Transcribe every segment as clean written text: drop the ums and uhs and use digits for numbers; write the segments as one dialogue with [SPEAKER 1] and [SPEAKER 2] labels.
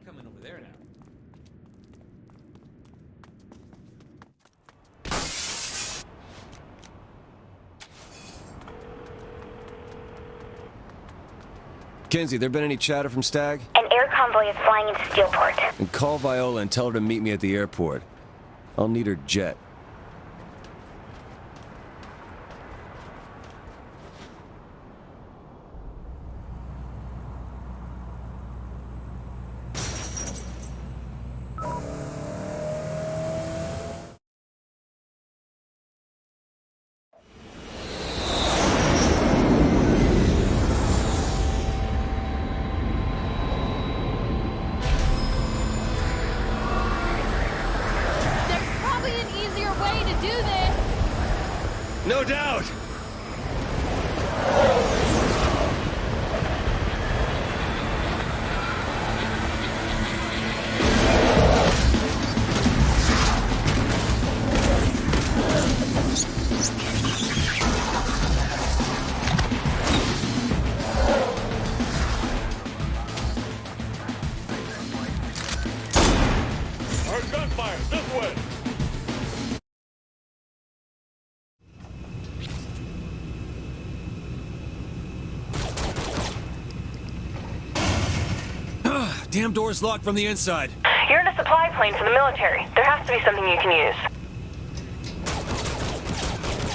[SPEAKER 1] coming over there now.
[SPEAKER 2] Kenzie, there been any chatter from Stag?
[SPEAKER 3] An air convoy is flying into Steelport.
[SPEAKER 2] And call Viola and tell her to meet me at the airport. I'll need her jet. No doubt!
[SPEAKER 4] Our gunfire, this way!
[SPEAKER 2] Damn door's locked from the inside.
[SPEAKER 3] You're in a supply plane for the military. There has to be something you can use.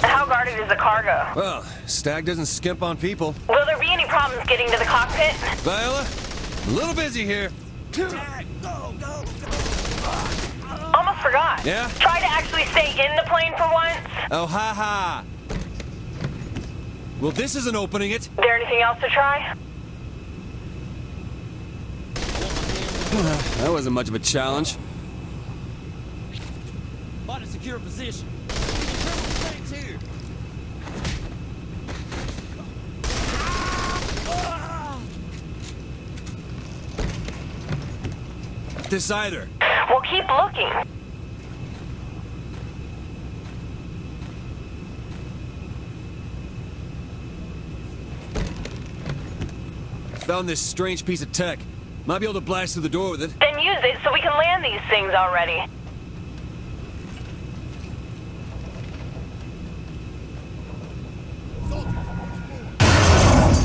[SPEAKER 3] How guarded is the cargo?
[SPEAKER 2] Well, Stag doesn't skimp on people.
[SPEAKER 3] Will there be any problems getting to the cockpit?
[SPEAKER 2] Viola, a little busy here.
[SPEAKER 3] Almost forgot.
[SPEAKER 2] Yeah?
[SPEAKER 3] Try to actually stay in the plane for once.
[SPEAKER 2] Oh, ha. Well, this isn't opening it.
[SPEAKER 3] There anything else to try?
[SPEAKER 2] That wasn't much of a challenge.
[SPEAKER 1] Find a secure position. Triple planes here.
[SPEAKER 2] This either.
[SPEAKER 3] We'll keep looking.
[SPEAKER 2] Found this strange piece of tech. Might be able to blast through the door with it.
[SPEAKER 3] Then use it so we can land these things already.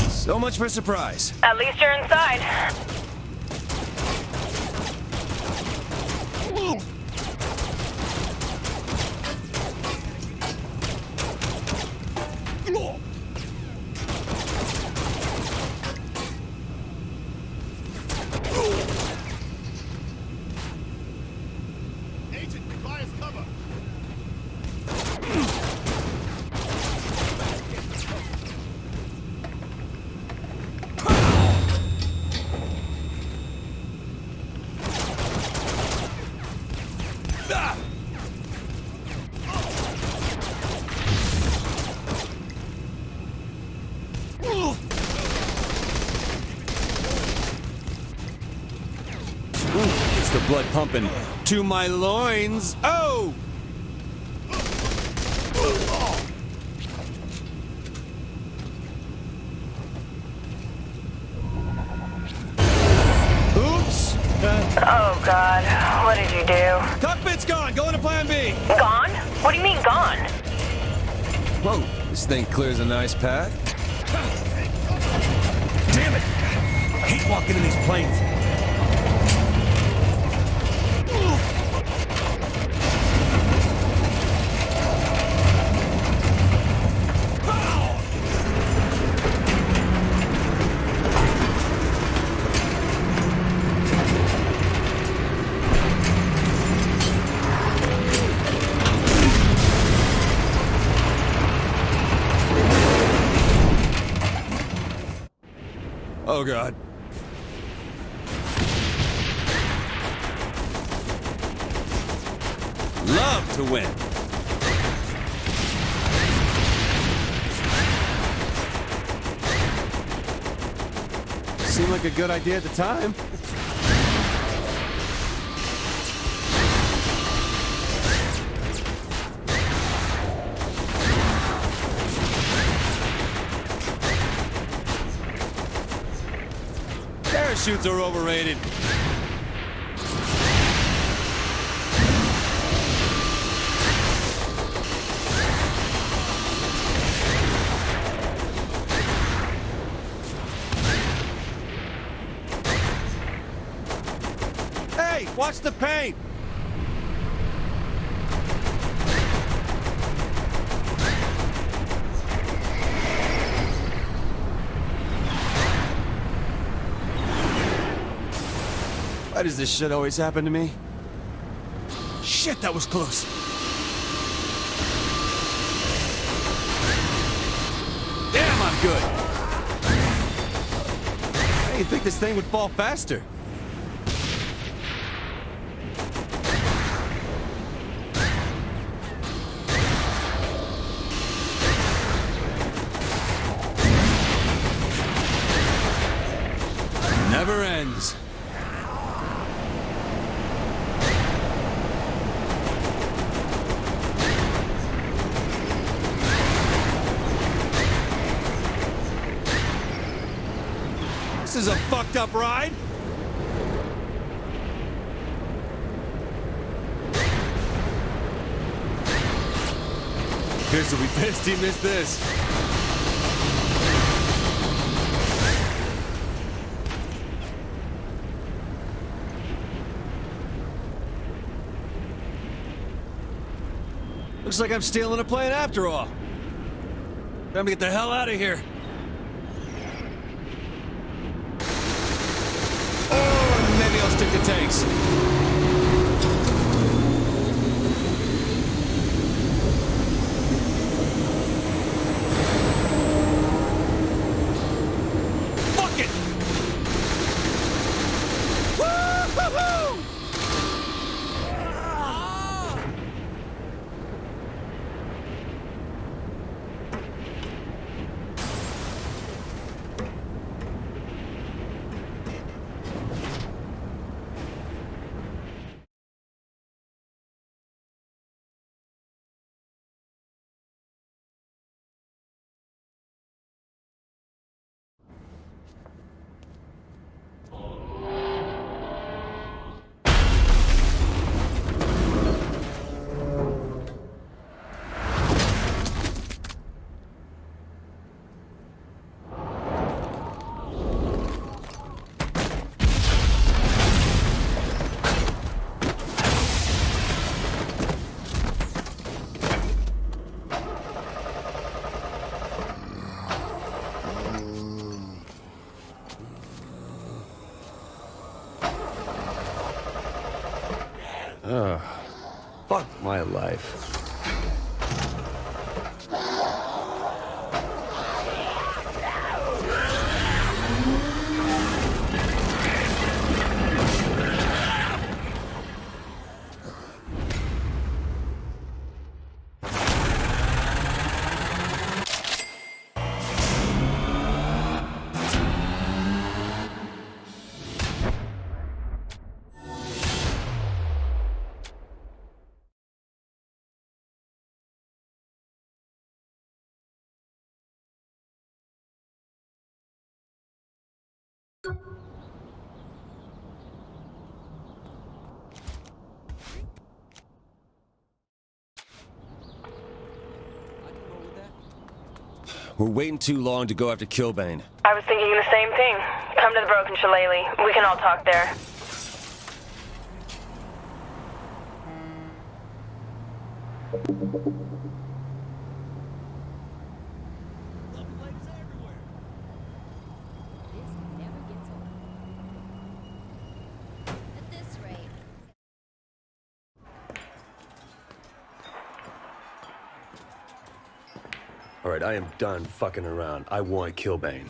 [SPEAKER 2] So much for a surprise.
[SPEAKER 3] At least you're inside.
[SPEAKER 4] Agent, requires cover.
[SPEAKER 2] It's the blood pumping to my loins. Oh! Oops!
[SPEAKER 3] Oh, God. What did you do?
[SPEAKER 2] Cockpit's gone. Going to plan B.
[SPEAKER 3] Gone? What do you mean, gone?
[SPEAKER 2] Whoa, this thing clears a nice path. Damn it! I hate walking in these planes. Oh, God. Love to win. Seemed like a good idea at the time. Parachutes are overrated. Hey, watch the paint! Why does this shit always happen to me? Shit, that was close. Damn, I'm good. I didn't think this thing would fall faster. Never ends. This is a fucked up ride. Chris will be pissed he missed this. Looks like I'm stealing a plane after all. Time to get the hell out of here. Oh, maybe I'll stick to tanks. Fuck it! Woo-hoo-hoo! Fuck my life. We're waiting too long to go after Killbane.
[SPEAKER 3] I was thinking the same thing. Come to the Broken Shillelagh. We can all talk there.
[SPEAKER 5] This never gets old. At this rate.
[SPEAKER 2] All right, I am done fucking around. I want Killbane.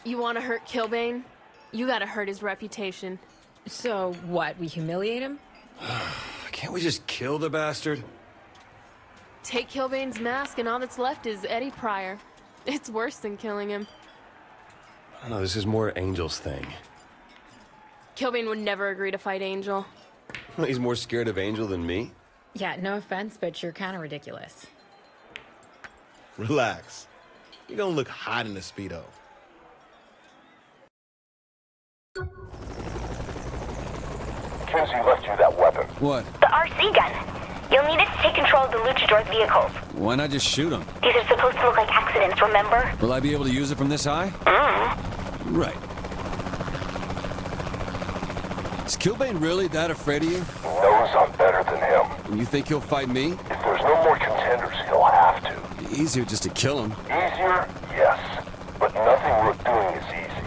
[SPEAKER 6] You want to hurt Killbane? You gotta hurt his reputation.
[SPEAKER 7] So what, we humiliate him?
[SPEAKER 2] Can't we just kill the bastard?
[SPEAKER 6] Take Killbane's mask and all that's left is Eddie Pryor. It's worse than killing him.
[SPEAKER 2] I don't know, this is more Angel's thing.
[SPEAKER 6] Killbane would never agree to fight Angel.
[SPEAKER 2] He's more scared of Angel than me?
[SPEAKER 7] Yeah, no offense, but you're kind of ridiculous.
[SPEAKER 8] Relax. You don't look hot in a Speedo.
[SPEAKER 9] Kinsey left you that weapon.
[SPEAKER 2] What?
[SPEAKER 3] The RC gun. You'll need it to take control of the luchador's vehicles.
[SPEAKER 2] Why not just shoot him?
[SPEAKER 3] These are supposed to look like accidents, remember?
[SPEAKER 2] Will I be able to use it from this high? Right. Is Kilbane really that afraid of you?
[SPEAKER 9] He knows I'm better than him.
[SPEAKER 2] And you think he'll fight me?
[SPEAKER 9] If there's no more contenders, he'll have to.
[SPEAKER 2] Easier just to kill him.
[SPEAKER 9] Easier? Yes. But nothing worth doing is easy.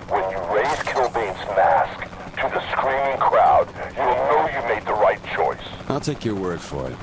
[SPEAKER 9] When you raise Kilbane's mask to the screaming crowd, you'll know you made the right choice.
[SPEAKER 2] I'll take your word for it.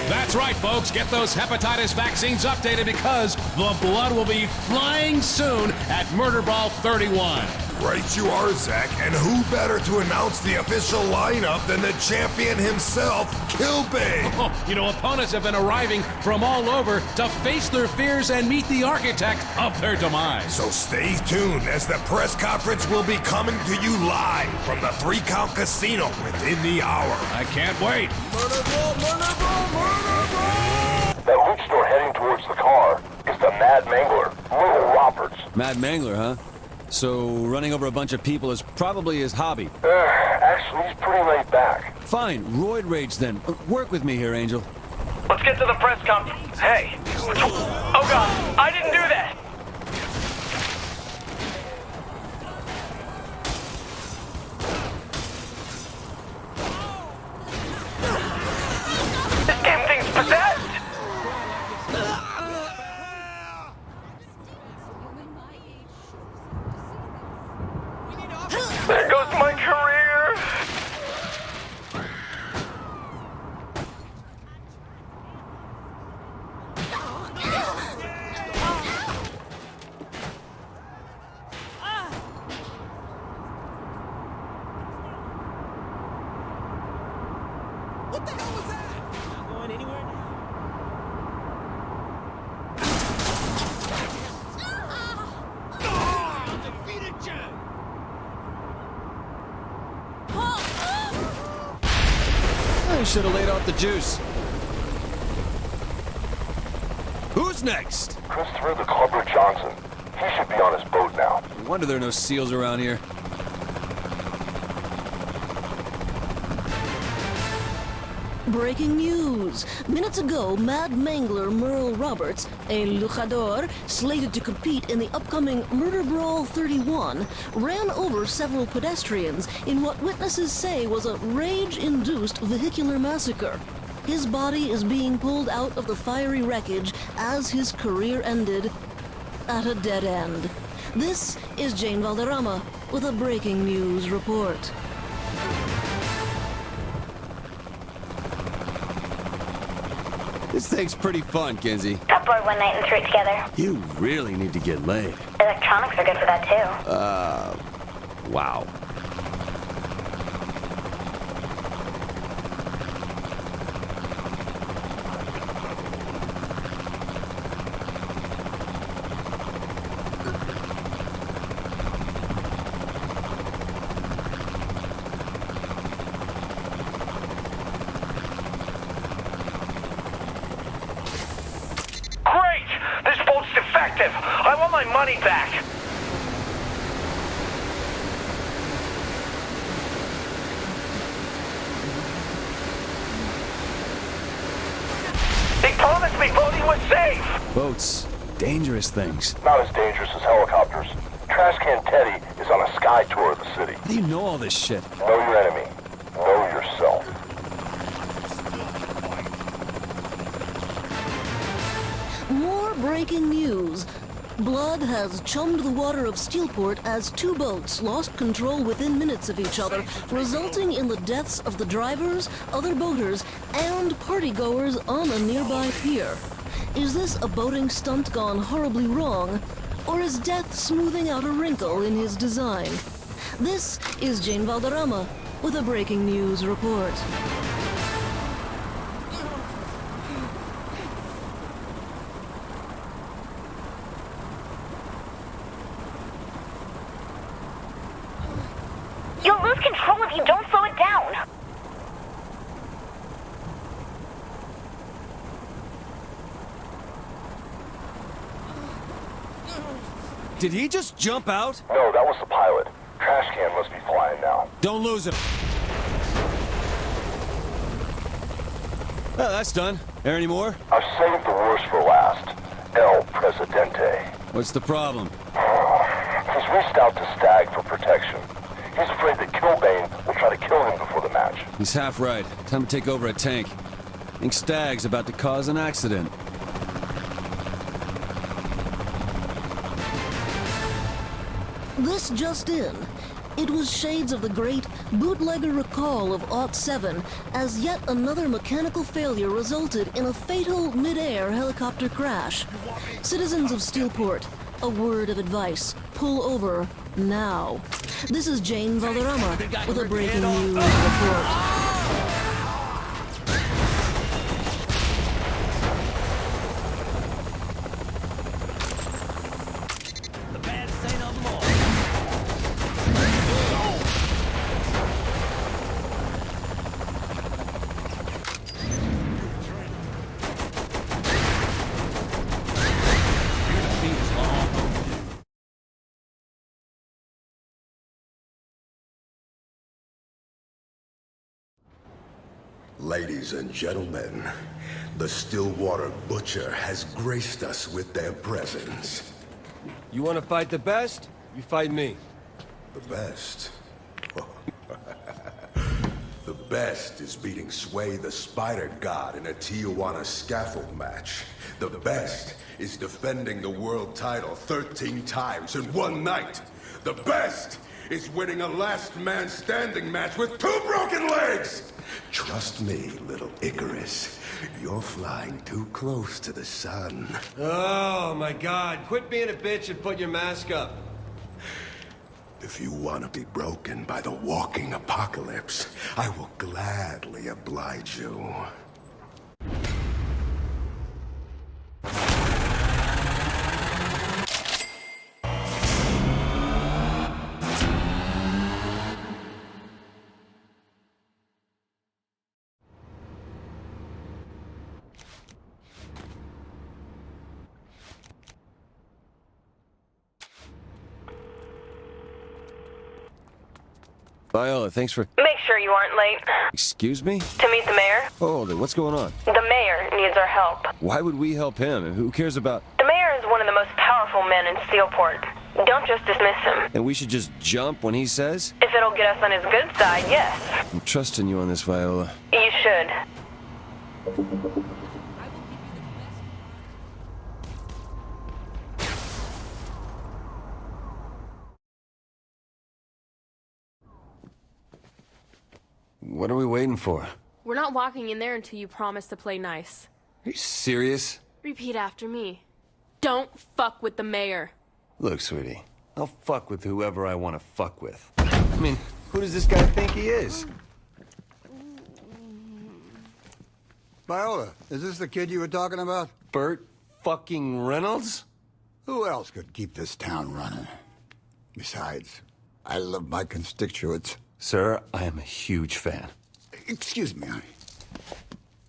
[SPEAKER 1] That's right, folks. Get those hepatitis vaccines updated because the blood will be flying soon at Murder Brawl 31.
[SPEAKER 10] Right you are, Zach, and who better to announce the official lineup than the champion himself, Kilbane?
[SPEAKER 1] Oh, you know, opponents have been arriving from all over to face their fears and meet the architect of their demise.
[SPEAKER 10] So stay tuned as the press conference will be coming to you live from the 3 Count Casino within the hour.
[SPEAKER 1] I can't wait.
[SPEAKER 9] That loot store heading towards the car is the Mad Mangler, Merle Roberts.
[SPEAKER 2] Mad Mangler, huh? So running over a bunch of people is probably his hobby.
[SPEAKER 9] Actually, he's pretty laid back.
[SPEAKER 2] Fine, roid rage then. Work with me here, Angel.
[SPEAKER 3] Let's get to the press conference. Hey. Oh god, I didn't do that. This damn thing's possessed. There goes my career.
[SPEAKER 1] What the hell was that? Not going anywhere now. Defeated Jen!
[SPEAKER 2] I should have laid off the juice. Who's next?
[SPEAKER 9] Christopher the Clubber Johnson. He should be on his boat now.
[SPEAKER 2] No wonder there are no seals around here.
[SPEAKER 11] Breaking news. Minutes ago, Mad Mangler Merle Roberts, a luchador slated to compete in the upcoming Murder Brawl 31, ran over several pedestrians in what witnesses say was a rage-induced vehicular massacre. His body is being pulled out of the fiery wreckage as his career ended at a dead end. This is Jane Valderrama with a breaking news report.
[SPEAKER 2] This thing's pretty fun, Kinsey.
[SPEAKER 3] Got bored one night and threw it together.
[SPEAKER 2] You really need to get laid.
[SPEAKER 3] Electronics are good for that too.
[SPEAKER 2] Wow.
[SPEAKER 3] Great! This boat's defective! I want my money back! They promised me boating was safe!
[SPEAKER 2] Boats. Dangerous things.
[SPEAKER 9] Not as dangerous as helicopters. Trash Can Teddy is on a sky tour of the city.
[SPEAKER 2] How do you know all this shit?
[SPEAKER 9] Know your enemy. Know yourself.
[SPEAKER 11] More breaking news. Blood has chummed the water of Steelport as 2 boats lost control within minutes of each other, resulting in the deaths of the drivers, other boaters, and partygoers on a nearby pier. Is this a boating stunt gone horribly wrong, or is death smoothing out a wrinkle in his design? This is Jane Valderrama with a breaking news report.
[SPEAKER 3] You'll lose control if you don't slow it down!
[SPEAKER 2] Did he just jump out?
[SPEAKER 9] No, that was the pilot. Trash Can must be flying now.
[SPEAKER 2] Don't lose him. Oh, that's done. There any more?
[SPEAKER 9] I've saved the worst for last. El Presidente.
[SPEAKER 2] What's the problem?
[SPEAKER 9] He's reached out to Stag for protection. He's afraid that Killbane will try to kill him before the match.
[SPEAKER 2] He's half right. Time to take over a tank. I think Stag's about to cause an accident.
[SPEAKER 11] This just in. It was shades of the great bootlegger recall of '07 as yet another mechanical failure resulted in a fatal mid-air helicopter crash. Citizens of Steelport, a word of advice. Pull over now. This is Jane Valderrama with a breaking news report.
[SPEAKER 10] Ladies and gentlemen, the Stillwater Butcher has graced us with their presence.
[SPEAKER 2] You want to fight the best? You fight me.
[SPEAKER 10] The best? The best is beating Sway the Spider God in a Tijuana scaffold match. The best is defending the world title 13 times in one night. The best is winning a last man standing match with 2 broken legs! Trust me, little Icarus. You're flying too close to the sun.
[SPEAKER 2] Oh, my God. Quit being a bitch and put your mask up.
[SPEAKER 10] If you want to be broken by the walking apocalypse, I will gladly oblige you.
[SPEAKER 2] Viola, thanks for...
[SPEAKER 6] Make sure you aren't late.
[SPEAKER 2] Excuse me?
[SPEAKER 6] To meet the mayor?
[SPEAKER 2] Hold it, what's going on?
[SPEAKER 6] The mayor needs our help.
[SPEAKER 2] Why would we help him? Who cares about...
[SPEAKER 6] The mayor is one of the most powerful men in Steelport. Don't just dismiss him.
[SPEAKER 2] And we should just jump when he says?
[SPEAKER 6] If it'll get us on his good side, yes.
[SPEAKER 2] I'm trusting you on this, Viola.
[SPEAKER 6] You should.
[SPEAKER 2] What are we waiting for?
[SPEAKER 6] We're not walking in there until you promise to play nice.
[SPEAKER 2] Are you serious?
[SPEAKER 6] Repeat after me. Don't fuck with the mayor.
[SPEAKER 2] Look, sweetie, I'll fuck with whoever I want to fuck with. I mean, who does this guy think he is?
[SPEAKER 12] Viola, is this the kid you were talking about?
[SPEAKER 2] Burt fucking Reynolds?
[SPEAKER 12] Who else could keep this town running? Besides, I love my constituents.
[SPEAKER 2] Sir, I am a huge fan.
[SPEAKER 12] Excuse me, honey.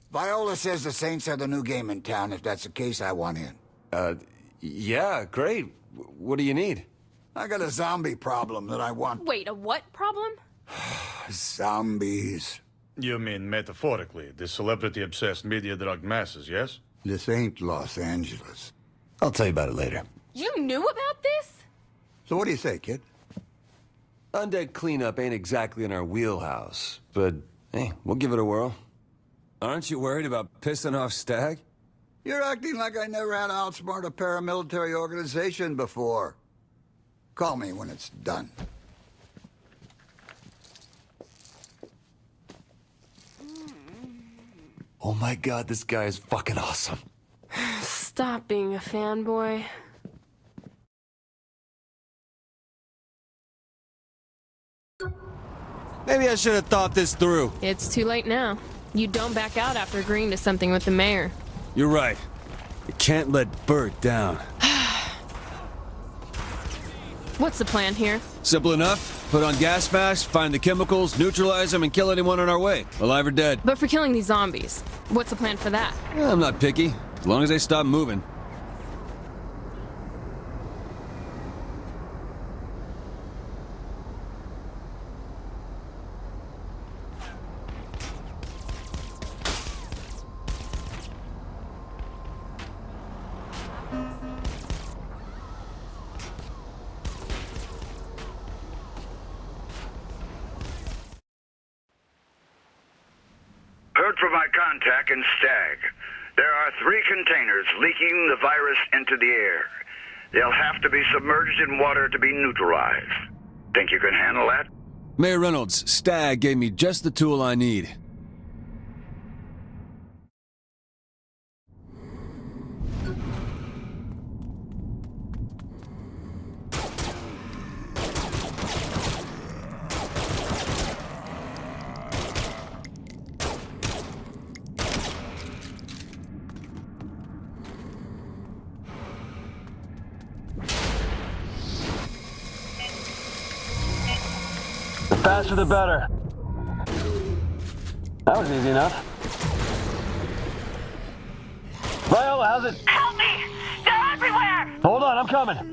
[SPEAKER 12] Viola says the Saints are the new game in town. If that's the case, I want in.
[SPEAKER 2] Yeah, great. What do you need?
[SPEAKER 12] I got a zombie problem that I want.
[SPEAKER 6] Wait, a what problem?
[SPEAKER 12] Zombies.
[SPEAKER 4] You mean metaphorically, the celebrity-obsessed media-drugged masses, yes?
[SPEAKER 12] This ain't Los Angeles.
[SPEAKER 2] I'll tell you about it later.
[SPEAKER 6] You knew about this?
[SPEAKER 12] So what do you say, kid?
[SPEAKER 2] Undead cleanup ain't exactly in our wheelhouse, but hey, we'll give it a whirl. Aren't you worried about pissing off Stag?
[SPEAKER 12] You're acting like I never had to outsmart a paramilitary organization before. Call me when it's done.
[SPEAKER 2] Oh my God, this guy is fucking awesome.
[SPEAKER 6] Stop being a fanboy.
[SPEAKER 2] Maybe I should have thought this through.
[SPEAKER 6] It's too late now. You don't back out after agreeing to something with the mayor.
[SPEAKER 2] You're right. You can't let Burt down.
[SPEAKER 6] What's the plan here?
[SPEAKER 2] Simple enough. Put on gas masks, find the chemicals, neutralize them, and kill anyone on our way, alive or dead.
[SPEAKER 6] But for killing these zombies, what's the plan for that?
[SPEAKER 2] I'm not picky, as long as they stop moving.
[SPEAKER 3] word from my contact in Stag. There are 3 containers leaking the virus into the air. They'll have to be submerged in water to be neutralized. Think you can handle that?
[SPEAKER 2] Mayor Reynolds, Stag gave me just the tool I need.
[SPEAKER 13] The faster the better. That was easy enough. Viola, how's it?
[SPEAKER 3] Help me! They're everywhere!
[SPEAKER 13] Hold on, I'm coming.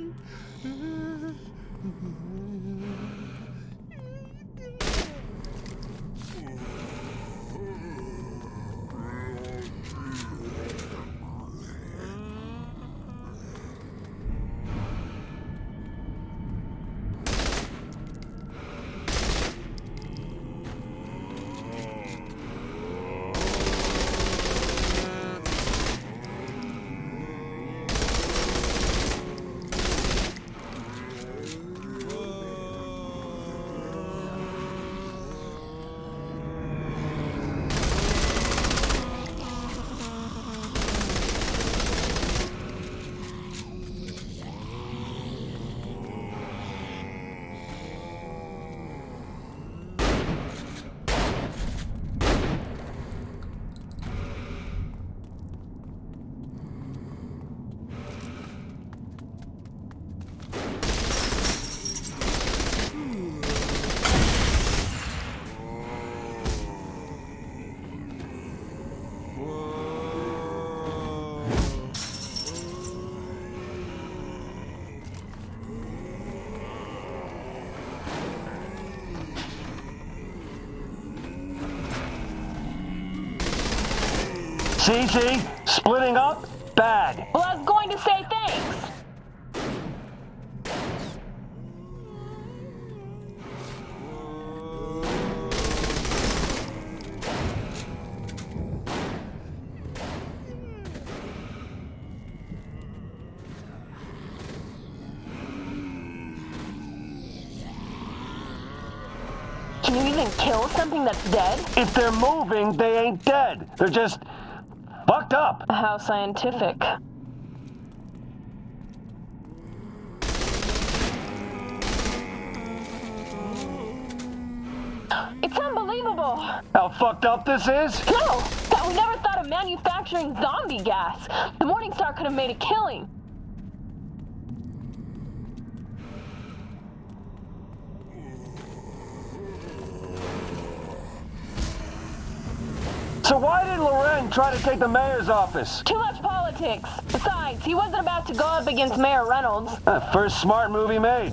[SPEAKER 13] See? Splitting up? Bad.
[SPEAKER 6] Well, I was going to say thanks. Can you even kill something that's dead?
[SPEAKER 13] If they're moving, they ain't dead. They're just fucked up.
[SPEAKER 6] How scientific. It's unbelievable.
[SPEAKER 13] How fucked up this is?
[SPEAKER 6] No, that we never thought of manufacturing zombie gas. The Morningstar could have made a killing.
[SPEAKER 13] So why did Loren try to take the mayor's office?
[SPEAKER 6] Too much politics. Besides, he wasn't about to go up against Mayor Reynolds.
[SPEAKER 13] First smart move he made.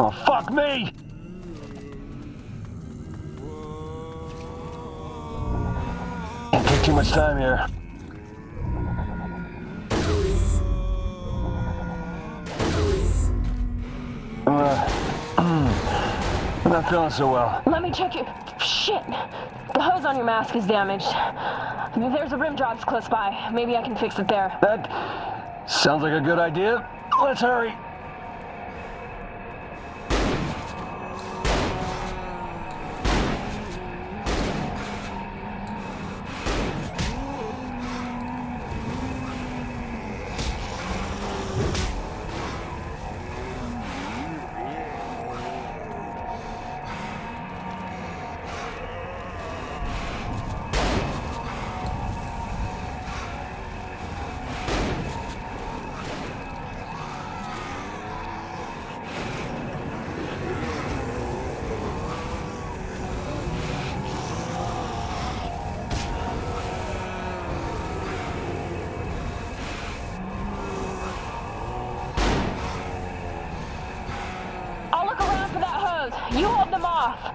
[SPEAKER 13] Oh, fuck me! Can't take too much time here. I'm not feeling so well.
[SPEAKER 6] Let me check your... Shit. The hose on your mask is damaged. There's a rim drops close by. Maybe I can fix it there.
[SPEAKER 13] That sounds like a good idea. Let's hurry.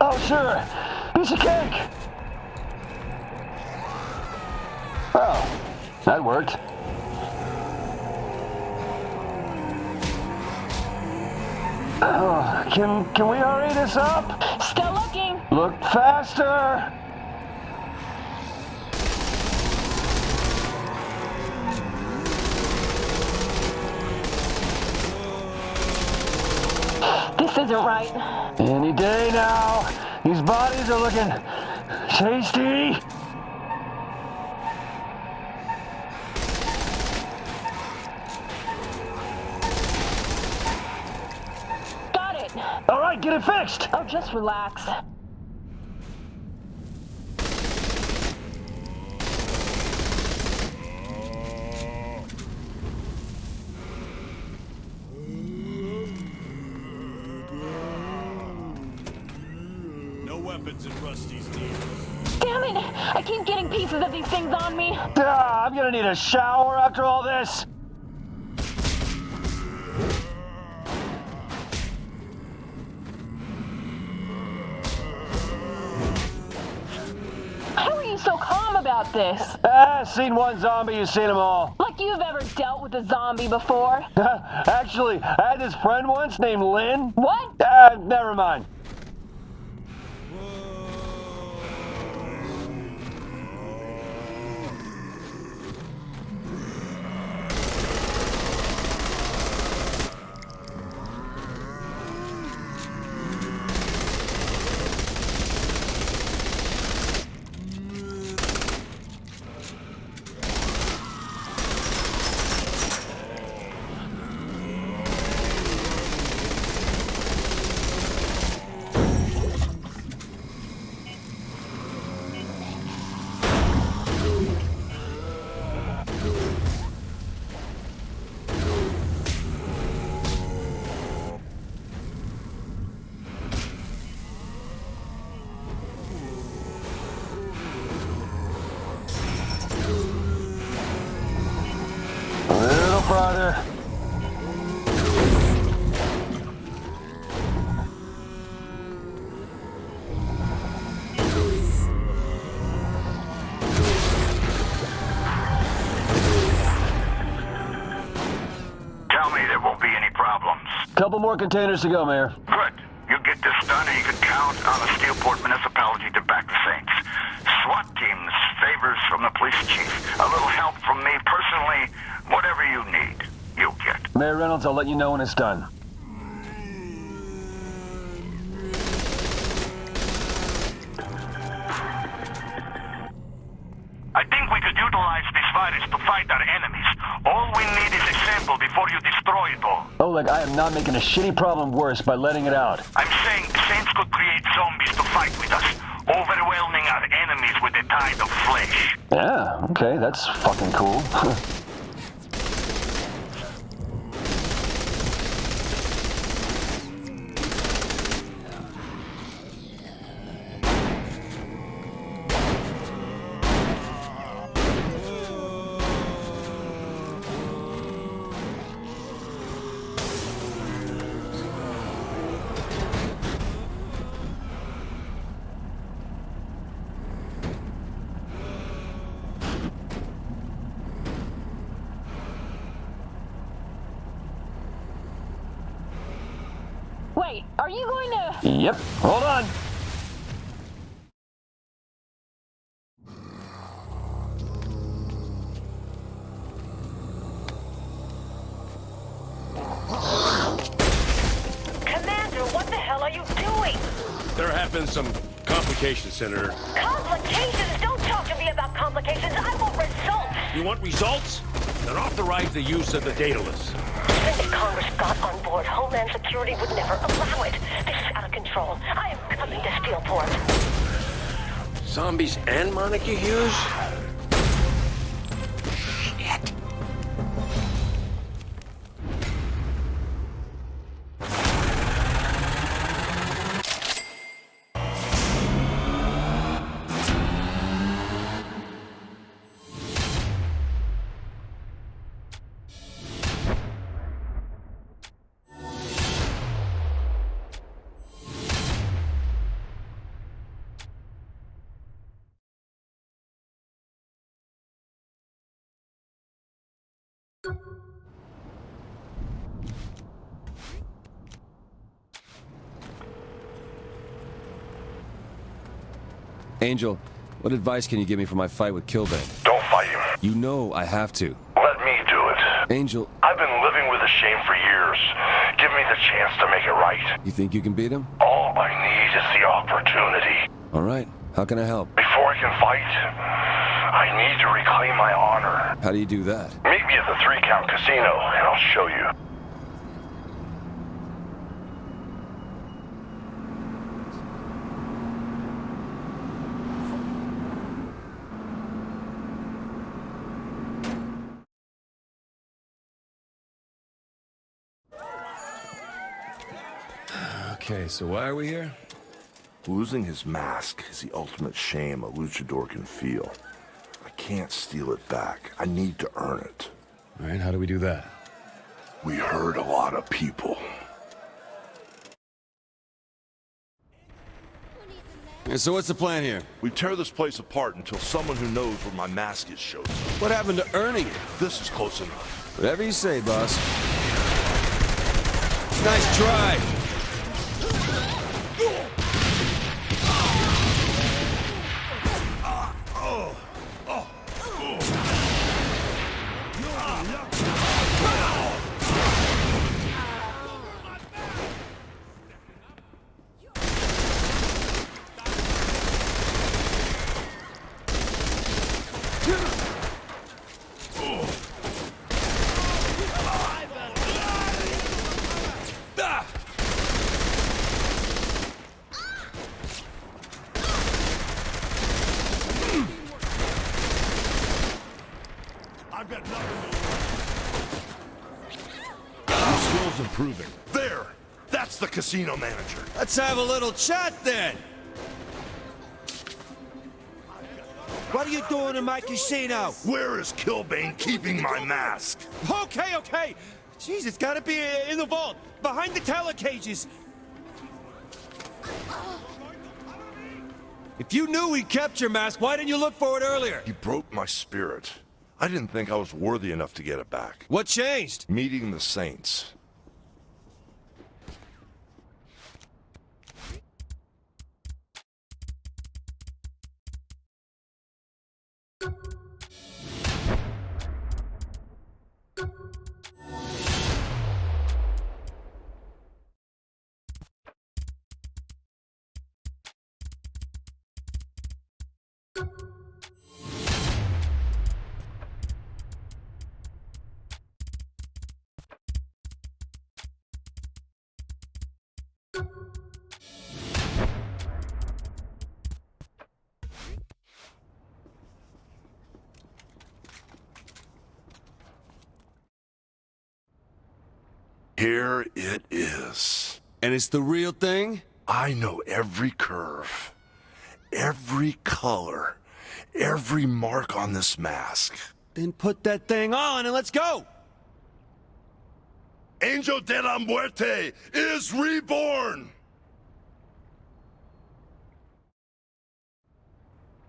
[SPEAKER 13] Oh, sure. Piece of cake. Oh, that worked. Oh, can we hurry this up?
[SPEAKER 6] Still looking.
[SPEAKER 13] Look faster.
[SPEAKER 6] This isn't right.
[SPEAKER 13] Any day now. These bodies are looking tasty.
[SPEAKER 6] Got it.
[SPEAKER 13] All right, get it fixed.
[SPEAKER 6] Oh, just relax.
[SPEAKER 14] No weapons in Rusty's deals.
[SPEAKER 6] Damn it! I keep getting pieces of these things on me.
[SPEAKER 13] I'm gonna need a shower after all this.
[SPEAKER 6] How are you so calm about this?
[SPEAKER 13] Seen one zombie, you've seen them all.
[SPEAKER 6] Like you've ever dealt with a zombie before?
[SPEAKER 13] Actually, I had this friend once named Lynn.
[SPEAKER 6] What?
[SPEAKER 13] Never mind. Farther.
[SPEAKER 3] Tell me there won't be any problems.
[SPEAKER 13] Couple more containers to go, Mayor.
[SPEAKER 3] Good. You get this done and you can count on the Steelport municipality to back the Saints. SWAT teams, favors from the police chief, a little help from me personally, whatever you need, you'll get.
[SPEAKER 13] Mayor Reynolds, I'll let you know when it's done.
[SPEAKER 3] I think we could utilize this virus to fight our enemies. All we need is a sample before you destroy it all.
[SPEAKER 13] Oh, look, I am not making a shitty problem worse by letting it out.
[SPEAKER 3] I'm saying the Saints could create zombies to fight with us, overwhelming our enemies with a tide of flesh.
[SPEAKER 13] Yeah, okay, that's fucking cool.
[SPEAKER 6] Wait, are you going to...
[SPEAKER 13] Yep, hold on.
[SPEAKER 15] Commander, what the hell are you doing?
[SPEAKER 4] There have been some complications, Senator.
[SPEAKER 15] Complications? Don't talk to me about complications. I want results.
[SPEAKER 14] You want results? Then authorize the use of the dataless.
[SPEAKER 15] Even if Congress got on board, Homeland Security would never allow it. This is out of control. I am coming to Steelport.
[SPEAKER 14] Zombies and Monica Hughes? Shit.
[SPEAKER 2] Angel, what advice can you give me for my fight with Killbane?
[SPEAKER 9] Don't fight him.
[SPEAKER 2] You know I have to.
[SPEAKER 9] Let me do it.
[SPEAKER 2] Angel...
[SPEAKER 9] I've been living with the shame for years. Give me the chance to make it right.
[SPEAKER 2] You think you can beat him?
[SPEAKER 9] All I need is the opportunity.
[SPEAKER 2] All right. How can I help?
[SPEAKER 9] Before I can fight, I need to reclaim my honor.
[SPEAKER 2] How do you do that?
[SPEAKER 9] Meet me at the 3 Count Casino, and I'll show you.
[SPEAKER 2] Okay, so why are we here?
[SPEAKER 16] Losing his mask is the ultimate shame a luchador can feel. I can't steal it back. I need to earn it.
[SPEAKER 2] All right, how do we do that?
[SPEAKER 16] We hurt a lot of people.
[SPEAKER 2] So what's the plan here?
[SPEAKER 16] We tear this place apart until someone who knows where my mask is shows up.
[SPEAKER 2] What happened to earning it?
[SPEAKER 16] This is close enough.
[SPEAKER 2] Whatever you say, boss. Nice try.
[SPEAKER 16] Improving. There! That's the casino manager.
[SPEAKER 2] Let's have a little chat then.
[SPEAKER 13] What are you doing in my casino?
[SPEAKER 16] Where is Killbane keeping my mask?
[SPEAKER 13] Okay. Jeez, it's gotta be in the vault, behind the teller cages. If you knew he kept your mask, why didn't you look for it earlier?
[SPEAKER 16] He broke my spirit. I didn't think I was worthy enough to get it back.
[SPEAKER 13] What changed?
[SPEAKER 16] Meeting the Saints. Here it is.
[SPEAKER 2] And it's the real thing?
[SPEAKER 16] I know every curve, every color, every mark on this mask.
[SPEAKER 13] Then put that thing on and let's go!
[SPEAKER 16] Angel de la Muerte is reborn!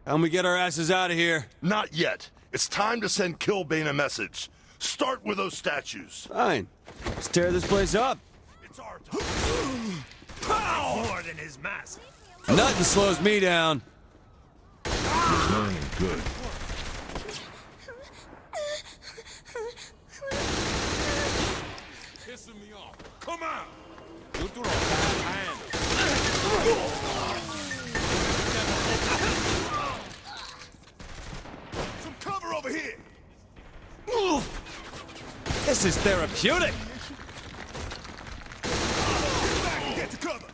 [SPEAKER 2] How can we get our asses out of here?
[SPEAKER 16] Not yet. It's time to send Killbane a message. Start with those statues.
[SPEAKER 2] Fine. Let's tear this place up.
[SPEAKER 16] It's our time.
[SPEAKER 13] More than his mask.
[SPEAKER 2] Nothing slows me down.
[SPEAKER 16] You're learning good.
[SPEAKER 14] Pissing me off. Come on! You threw a bad hand.
[SPEAKER 16] Some cover over here!
[SPEAKER 2] This is therapeutic.
[SPEAKER 16] Get to cover!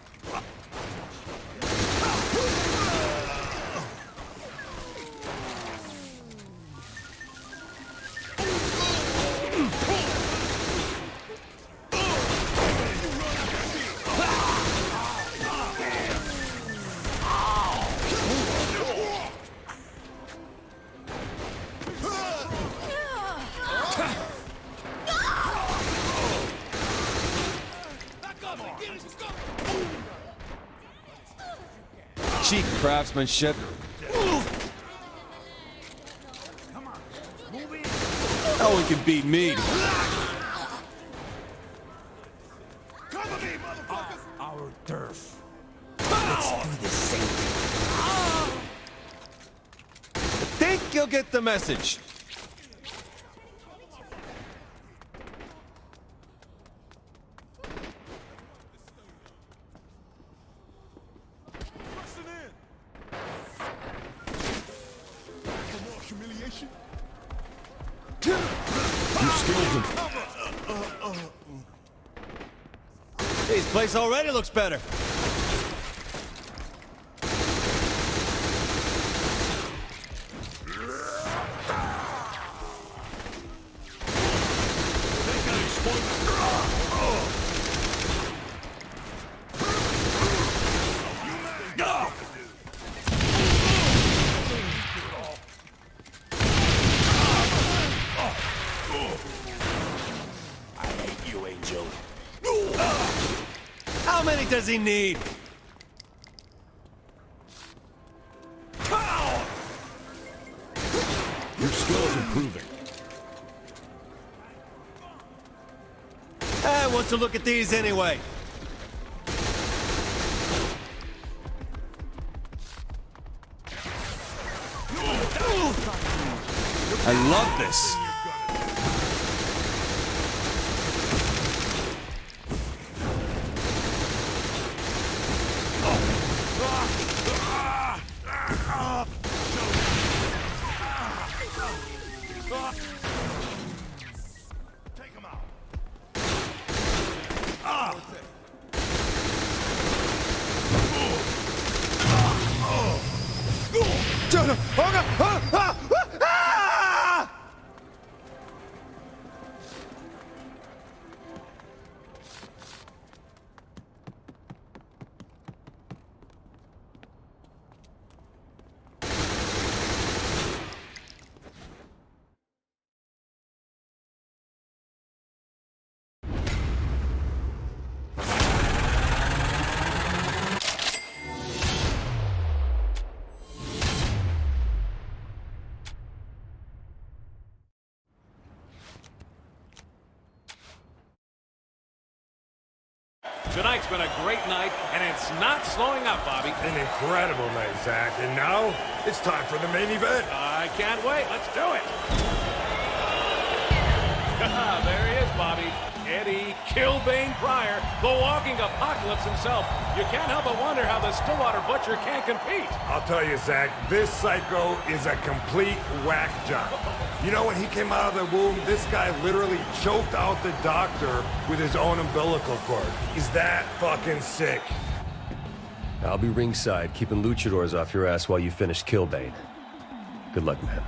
[SPEAKER 2] Cheap craftsmanship. No one can beat me.
[SPEAKER 16] Cover me, motherfuckers!
[SPEAKER 13] Our turf. Let's do the same thing.
[SPEAKER 2] think you'll get the message. This place already looks better.
[SPEAKER 13] I hate you, Angel.
[SPEAKER 2] How many does he need?
[SPEAKER 14] Your skills improving.
[SPEAKER 2] I want to look at these anyway. I love this.
[SPEAKER 14] Take him out.
[SPEAKER 1] Tonight's been a great night, and it's not slowing up, Bobby.
[SPEAKER 14] An incredible night, Zach. And now, it's time for the main event.
[SPEAKER 1] I can't wait. Let's do it. There he is, Bobby. Eddie Killbane Pryor, the walking apocalypse himself. You can't help but wonder how the Stillwater Butcher can't compete.
[SPEAKER 14] I'll tell you, Zach, this psycho is a complete whack job. You know, when he came out of the womb, this guy literally choked out the doctor with his own umbilical cord. He's that fucking sick.
[SPEAKER 2] I'll be ringside, keeping luchadors off your ass while you finish Killbane. Good luck, man.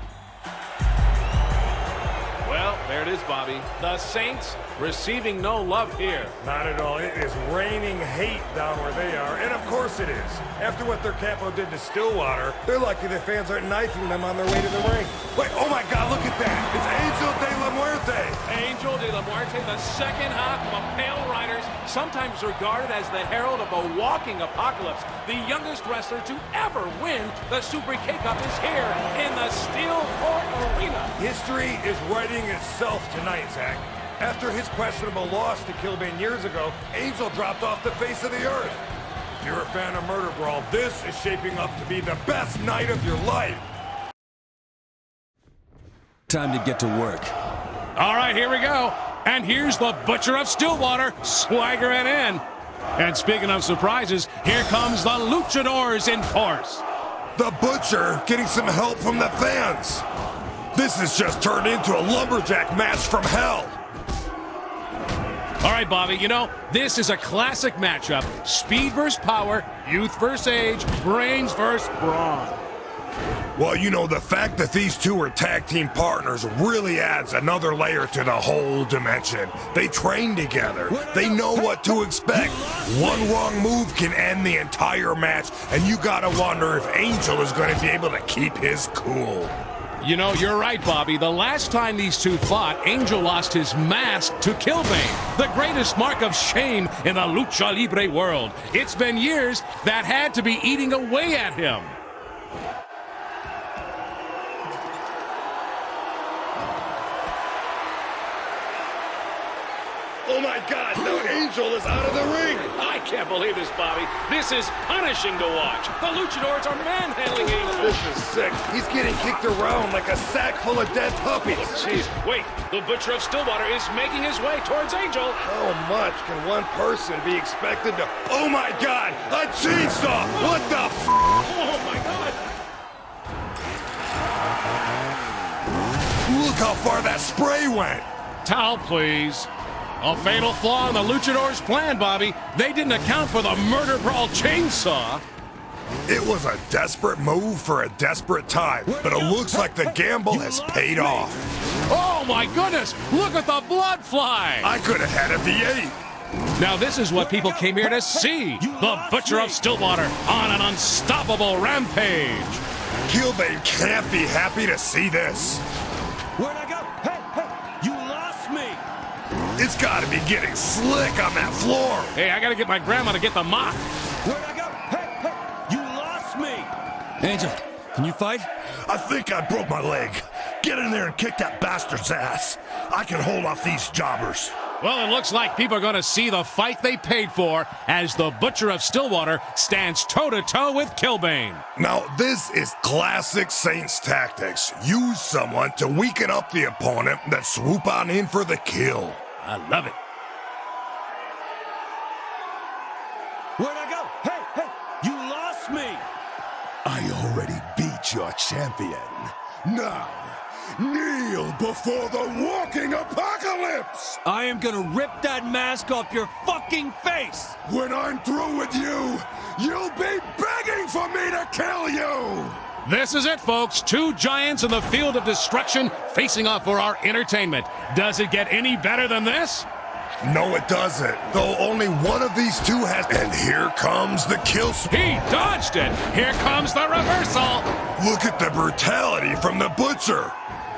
[SPEAKER 1] Well, there it is, Bobby. The Saints receiving no love here.
[SPEAKER 14] Not at all. It is raining hate down where they are, and of course it is. After what their capo did to Stillwater, they're lucky the fans aren't knifing them on their way to the ring. Wait, oh my God, look at that! It's Angel de la Muerte!
[SPEAKER 1] Angel de la Muerte, the second half of a Pale Riders, sometimes regarded as the herald of a walking apocalypse. The youngest wrestler to ever win the Super K-Cup is here in the Steel Court Arena.
[SPEAKER 14] History is writing itself tonight, Zach. After his questionable loss to Killbane years ago, Angel dropped off the face of the earth. If you're a fan of Murder Brawl, this is shaping up to be the best night of your life.
[SPEAKER 2] Time to get to work.
[SPEAKER 1] All right, here we go. And here's the Butcher of Stillwater swaggering in. And speaking of surprises, here comes the Luchadors in force.
[SPEAKER 14] The Butcher getting some help from the fans. This has just turned into a lumberjack match from hell.
[SPEAKER 1] All right, Bobby, you know, this is a classic matchup. Speed versus power, youth versus age, brains versus brawn.
[SPEAKER 14] Well, you know, the fact that these two are tag team partners really adds another layer to the whole dimension. They train together. They know what to expect. One wrong move can end the entire match, and you gotta wonder if Angel is going to be able to keep his cool.
[SPEAKER 1] You know, you're right, Bobby. The last time these two fought, Angel lost his mask to Killbane, the greatest mark of shame in the Lucha Libre world. It's been years that had to be eating away at him.
[SPEAKER 14] Oh my God, now Angel is out of the ring!
[SPEAKER 1] I can't believe this, Bobby. This is punishing to watch. The Luchadors are manhandling Angel.
[SPEAKER 14] This is sick. He's getting kicked around like a sack full of dead puppies.
[SPEAKER 1] Jeez, wait. The Butcher of Stillwater is making his way towards Angel.
[SPEAKER 14] How much can one person be expected to... Oh my God, a chainsaw! What the f...
[SPEAKER 1] Oh my God.
[SPEAKER 14] Look how far that spray went.
[SPEAKER 1] Towel, please. A fatal flaw in the Luchadors' plan, Bobby. They didn't account for the murder brawl chainsaw.
[SPEAKER 14] It was a desperate move for a desperate time, but it looks like the gamble has paid off.
[SPEAKER 1] Oh my goodness! Look at the blood fly!
[SPEAKER 14] I could have had a V8.
[SPEAKER 1] Now this is what people came here to see. The Butcher of Stillwater on an unstoppable rampage.
[SPEAKER 14] Killbane can't be happy to see this.
[SPEAKER 13] Where'd I go? Hey, you lost me!
[SPEAKER 14] It's gotta be getting slick on that floor.
[SPEAKER 1] Hey, I gotta get my grandma to get the mop.
[SPEAKER 13] Where'd I go? Hey, you lost me!
[SPEAKER 2] Angel, can you fight?
[SPEAKER 14] I think I broke my leg. Get in there and kick that bastard's ass. I can hold off these jobbers.
[SPEAKER 1] Well, it looks like people are going to see the fight they paid for as the Butcher of Stillwater stands toe-to-toe with Killbane.
[SPEAKER 14] Now, this is classic Saints tactics. Use someone to weaken up the opponent, then swoop on in for the kill.
[SPEAKER 1] I love it.
[SPEAKER 13] Where'd I go? Hey, you lost me!
[SPEAKER 10] I already beat your champion. Now, kneel before the walking apocalypse!
[SPEAKER 13] I am gonna rip that mask off your fucking face!
[SPEAKER 10] When I'm through with you, you'll be begging for me to kill you!
[SPEAKER 1] This is it, folks. Two giants in the field of destruction facing off for our entertainment. Does it get any better than this?
[SPEAKER 14] No, it doesn't. Though only one of these two has... And here comes the kill...
[SPEAKER 1] He dodged it! Here comes the reversal!
[SPEAKER 14] Look at the brutality from the Butcher!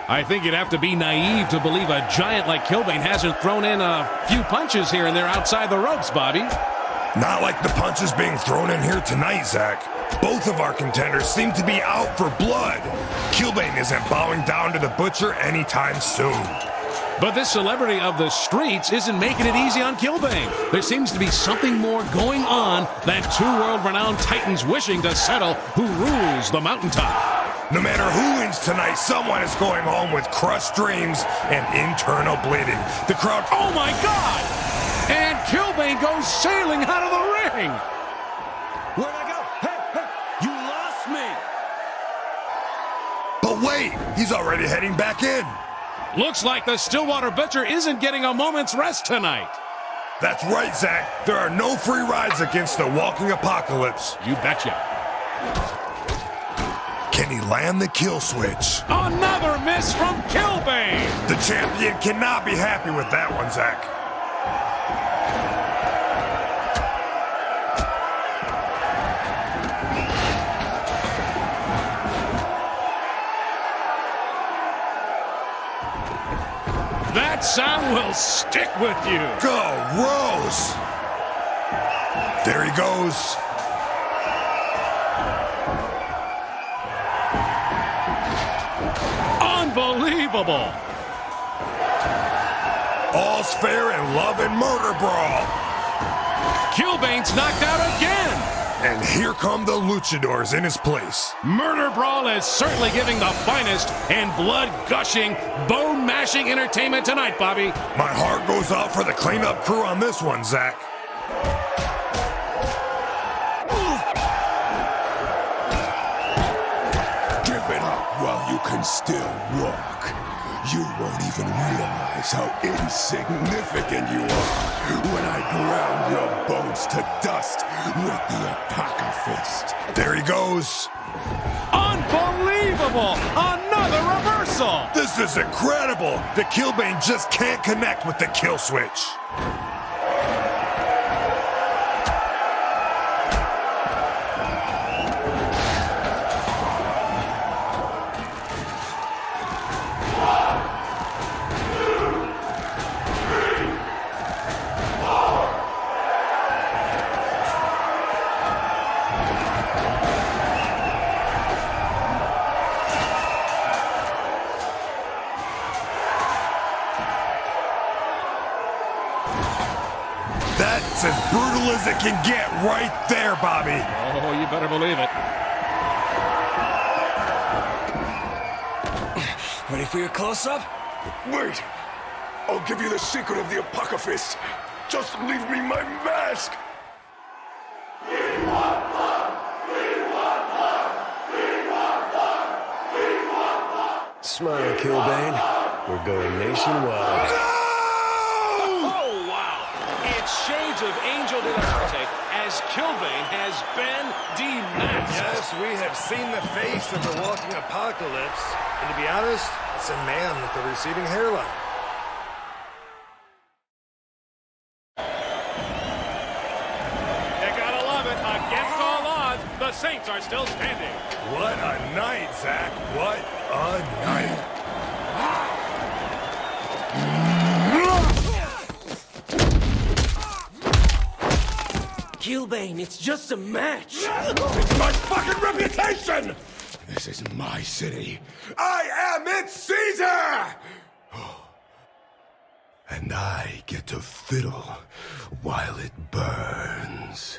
[SPEAKER 1] I think you'd have to be naive to believe a giant like Killbane hasn't thrown in a few punches here and there outside the ropes, Bobby.
[SPEAKER 14] Not like the punches being thrown in here tonight, Zach. Both of our contenders seem to be out for blood. Killbane isn't bowing down to the Butcher anytime soon.
[SPEAKER 1] But this celebrity of the streets isn't making it easy on Killbane. There seems to be something more going on than two world-renowned titans wishing to settle who rules the mountaintop.
[SPEAKER 14] No matter who wins tonight, someone is going home with crushed dreams and internal bleeding. The crowd...
[SPEAKER 1] Oh my God! And Killbane goes sailing out of the ring!
[SPEAKER 13] Where'd I go? Hey, you lost me!
[SPEAKER 14] But wait, he's already heading back in.
[SPEAKER 1] Looks like the Stillwater Butcher isn't getting a moment's rest tonight.
[SPEAKER 14] That's right, Zach. There are no free rides against the walking apocalypse.
[SPEAKER 1] You betcha.
[SPEAKER 14] Can he land the kill switch?
[SPEAKER 1] Another miss from Killbane!
[SPEAKER 14] The champion cannot be happy with that one, Zach.
[SPEAKER 1] That sound will stick with you.
[SPEAKER 14] Go, Rose! There he goes.
[SPEAKER 1] Unbelievable!
[SPEAKER 14] All's fair in love and murder brawl.
[SPEAKER 1] Killbane's knocked out again!
[SPEAKER 14] And here come the Luchadors in his place.
[SPEAKER 1] Murder Brawl is certainly giving the finest and blood-gushing, bone-mashing entertainment tonight, Bobby.
[SPEAKER 14] My heart goes out for the cleanup crew on this one, Zach.
[SPEAKER 10] Give it up while you can still walk. You won't even realize how insignificant you are when I ground your bones to dust with the Apocafist.
[SPEAKER 14] There he goes.
[SPEAKER 1] Unbelievable! Another reversal!
[SPEAKER 14] This is incredible. The Killbane just can't connect with the kill switch. It's as brutal as it can get right there, Bobby.
[SPEAKER 1] Oh, you better believe it.
[SPEAKER 2] Ready for your close-up?
[SPEAKER 10] Wait! I'll give you the secret of the Apocalypse. Just leave me my mask!
[SPEAKER 2] Smile, Killbane. We're going nationwide.
[SPEAKER 1] Oh, wow. It's shades of Angel de la Muerte as Killbane has been demasked.
[SPEAKER 8] Yes, we have seen the face of the walking apocalypse. And to be honest, it's a man with a receding hairline.
[SPEAKER 1] You gotta love it. Against all odds, the Saints are still standing.
[SPEAKER 14] What a night, Zach. What a night.
[SPEAKER 2] Killbane, it's just a match.
[SPEAKER 14] It's my fucking reputation!
[SPEAKER 10] This is my city. I am its Caesar! And I get to fiddle while it burns.